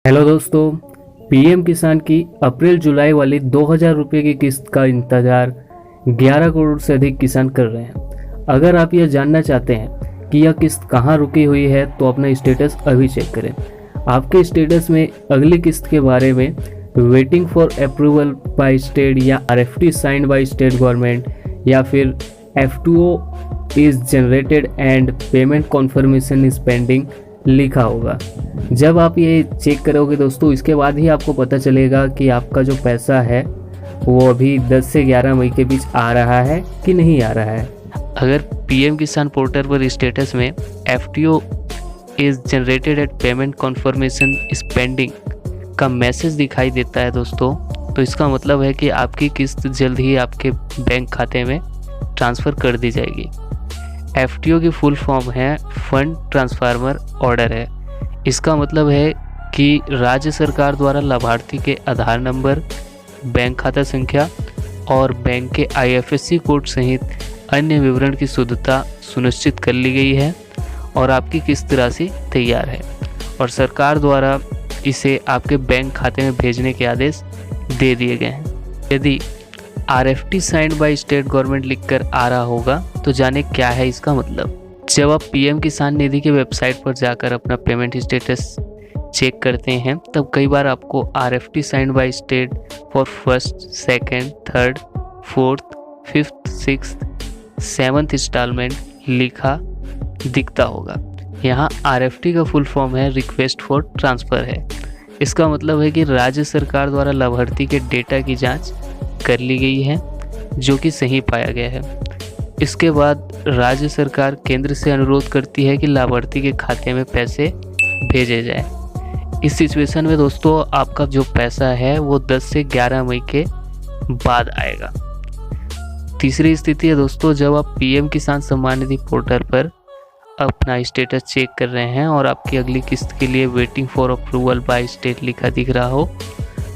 Hello दोस्तों, PM किसान की अप्रैल जुलाई वाली 2000 रुपये की किस्त का इंतजार 11 करोड़ से अधिक किसान कर रहे हैं। अगर आप यह जानना चाहते हैं कि यह किस्त कहां रुकी हुई है तो अपना स्टेटस अभी चेक करें। आपके स्टेटस में अगली किस्त के बारे में waiting for approval by state या RFT signed by state government या फिर F2O is generated and payment confirmation is pending लिखा होगा। जब आप ये चेक करोगे दोस्तों, इसके बाद ही आपको पता चलेगा कि आपका जो पैसा है वो अभी 10 से 11 मई के बीच आ रहा है कि नहीं आ रहा है। अगर पीएम किसान पोर्टल पर स्टेटस में F2O is generated at payment confirmation is pending का मैसेज दिखाई देता है दोस्तों, तो इसका मतलब है कि आपकी किस्त जल्द ही आपके बैंक खाते में ट्रांसफ़र कर दी जाएगी। F2O की फुल फॉर्म है फंड ट्रांसफार्मर ऑर्डर है। इसका मतलब है कि राज्य सरकार द्वारा लाभार्थी के आधार नंबर, बैंक खाता संख्या और बैंक के IFSC कोड सहित अन्य विवरण की शुद्धता सुनिश्चित कर ली गई है और आपकी किस्त राशि तैयार है और सरकार द्वारा इसे आपके बैंक खाते में भेजने के आदेश दे दिए गए हैं। यदि RFT signed by state government लिखकर आ रहा होगा तो जाने क्या है इसका मतलब। जब आप पीएम किसान निधि के वेबसाइट पर जाकर अपना पेमेंट स्टेटस चेक करते हैं तब कई बार आपको RFT signed by state for first, second, third, fourth, fifth, sixth, seventh installment लिखा दिखता होगा। यहाँ RFT का फुल फॉर्म है रिक्वेस्ट फॉर ट्रांसफ़र है। इसका मतलब है कि राज्य सरकार द्वारा लाभार्थी के डेटा की जाँच कर ली गई है जो कि सही पाया गया है। इसके बाद राज्य सरकार केंद्र से अनुरोध करती है कि लाभार्थी के खाते में पैसे भेजे जाए। इस सिचुएशन में दोस्तों आपका जो पैसा है वो 10 से 11 मई के बाद आएगा। तीसरी स्थिति है दोस्तों, जब आप पीएम किसान सम्मान निधि पोर्टल पर अपना स्टेटस चेक कर रहे हैं और आपकी अगली किस्त के लिए waiting for approval by state लिखा दिख रहा हो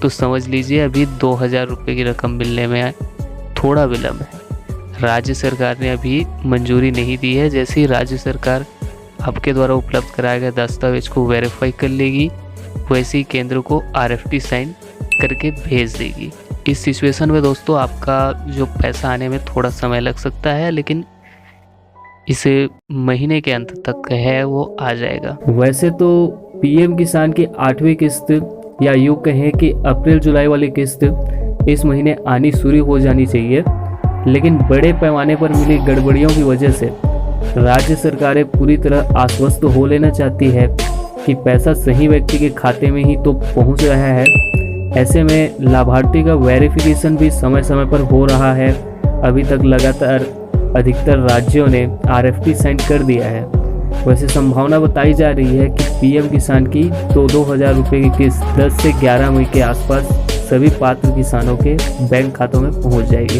तो समझ लीजिए अभी 2000 रुपये की रकम मिलने में थोड़ा विलम्ब है। राज्य सरकार ने अभी मंजूरी नहीं दी है। जैसे ही राज्य सरकार आपके द्वारा उपलब्ध कराए गए दस्तावेज को वेरीफाई कर लेगी वैसे ही केंद्र को RFT साइन करके भेज देगी। इस सिचुएशन में दोस्तों आपका जो पैसा आने में थोड़ा समय लग सकता है, लेकिन इसे महीने के अंत तक है वो आ जाएगा। वैसे तो पीएम किसान की 8वीं किस्त या यूँ कहें कि अप्रैल जुलाई वाली किस्त इस महीने आनी शुरू हो जानी चाहिए, लेकिन बड़े पैमाने पर मिली गड़बड़ियों की वजह से राज्य सरकारें पूरी तरह आश्वस्त हो लेना चाहती है कि पैसा सही व्यक्ति के खाते में ही तो पहुंच रहा है। ऐसे में लाभार्थी का वेरिफिकेशन भी समय समय पर हो रहा है। अभी तक लगातार अधिकतर राज्यों ने RFT साइन कर दिया है। वैसे संभावना बताई जा रही है कि पीएम किसान की 2000 रुपये की किस्त 10 से 11 मई के आसपास सभी पात्र किसानों के बैंक खातों में पहुंच जाएगी।